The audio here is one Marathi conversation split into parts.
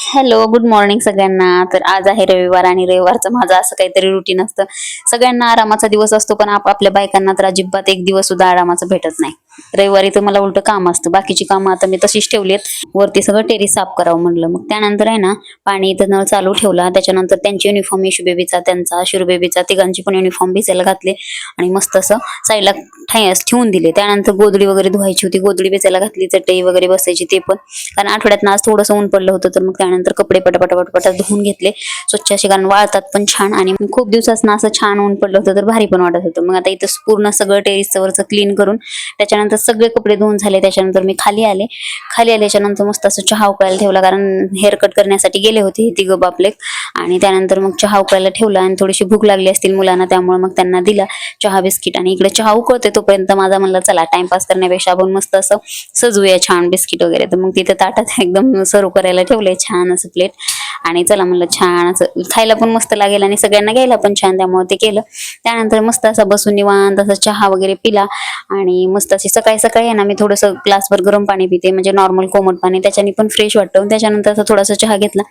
हॅलो, गुड मॉर्निंग सगळ्यांना. तर आज आहे रविवार आणि रविवारचं माझं असं काहीतरी रुटीन असतं. सगळ्यांना आरामाचा दिवस असतो, पण आपल्या बायकांना तर अजिबात एक दिवस सुद्धा आरामाचं भेटत नाही. रविवारी तर मला उलट काम असतं. बाकीची कामं आता मी तशीच ठेवलीत. वरती सगळं टेरिस साफ करावं म्हणलं. मग त्यानंतर आहे ना, पाणी इथं नळ चालू ठेवला. त्याच्यानंतर त्यांची युनिफॉर्म, इशू बेबीचा, त्यांचा, शिरू बेबीचा, तिघांची पण युनिफॉर्म भिजायला घातले आणि मस्त असं साईडला ठेवून दिले. त्यानंतर गोधडी वगैरे धुवायची होती, गोधडी भिजायला घातली, चटई वगैरे बसायची ते पण. कारण आठवड्यात आज थोडंसं ऊन पडलं होतं, तर मग त्यानंतर कपडे पटापट धुवून घेतले स्वच्छ असे, कारण वाळतात पण छान. आणि खूप दिवसात असं छान ऊन पडलं होतं तर भारी पण वाटत होतं. मग आता इथं पूर्ण सगळं टेरिसचं वरचं क्लीन करून त्याच्यानंतर सगळे कपडे धुवून झाले. त्याच्यानंतर मी खाली आल्याच्या नंतर मस्त असं चहा उकळायला ठेवला, कारण हेअर कट करण्यासाठी गेले होते तिघं बापले. आणि त्यानंतर मग चहा उकळायला ठेवला आणि थोडीशी भूक लागली असतील मुलांना, त्यामुळे मग त्यांना दिला चहा बिस्किट. आणि इकडे चहा उकळते तोपर्यंत माझा म्हणलं चला टाइमपास करण्यापेक्षा आपण मस्त असं सजूया छान बिस्किट वगैरे. तर मग तिथे ताटात एकदम सर्व करायला ठेवलंय छान असं प्लेट. आणि चला म्हणलं छान असं खायला पण मस्त लागेल आणि सगळ्यांना घ्यायला पण छान, त्यामुळे ते केलं. त्यानंतर मस्त असा बसून निवांत असा चहा वगैरे पिला. आणि मस्त अशी सकाळी सकाळी आहे ना, मी थोडंसं ग्लासभर गरम पाणी पिते, म्हणजे नॉर्मल कोमट पाणी, त्याच्याने पण फ्रेश वाटतं. त्याच्यानंतर असं थोडासा चहा घेतला.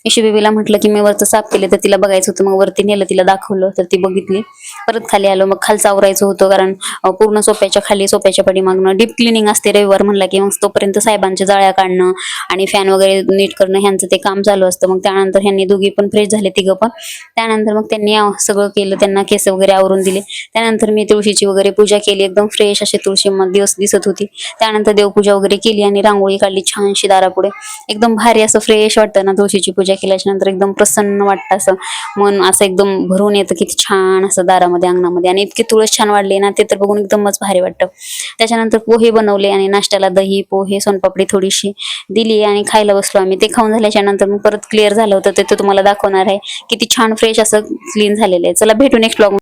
इशू बेबीला म्हटलं की मी वरचं साफ केलं, तर तिला बघायचं होतं. मग वरती नेलं, तिला दाखवलं, तर ती बघितली. परत खाली आलो. मग खालचं आवरायचं होतं, कारण पूर्ण सोप्याच्या खाली, सोप्याच्या पाठीमागनं डीप क्लिनिंग असते रविवार म्हणला की. मग तोपर्यंत साहेबांच्या जाळ्या काढणं आणि फॅन वगैरे नीट करणं ह्यांचं ते काम चालू असतं. मग त्यानंतर ह्यांनी दोघी पण फ्रेश झाले, तिघं पण. त्यानंतर मग त्यांनी सगळं केलं, त्यांना केस वगैरे आवरून दिले. त्यानंतर मी तुळशीची वगैरे पूजा केली. एकदम फ्रेश अशी तुळशी दिवस दिसत होती. त्यानंतर देवपूजा वगैरे केली आणि रांगोळी काढली छानशी दारापुढे. एकदम भारी असं फ्रेश वाटतं ना तुळशीची पूजा केल्याच्या नंतर. एकदम प्रसन्न वाटतं, असं मन असं एकदम भरून येतं, किती छान असं दारामध्ये, अंगणामध्ये. आणि इतकी तुळस छान वाढली ना, ते तर बघून एकदमच भारी वाटतं. त्याच्यानंतर पोहे बनवले आणि नाश्त्याला दही, पोहे, सोनपापडी थोडीशी दिली आणि खायला बसलो आम्ही. ते खाऊन झाल्याच्या नंतर मग परत क्लिअर झालं होतं, ते तुम्हाला दाखवणार आहे. किती छान फ्रेश असं क्लीन झालेलं आहे. चला भेटू नेक्स्ट ब्लॉग.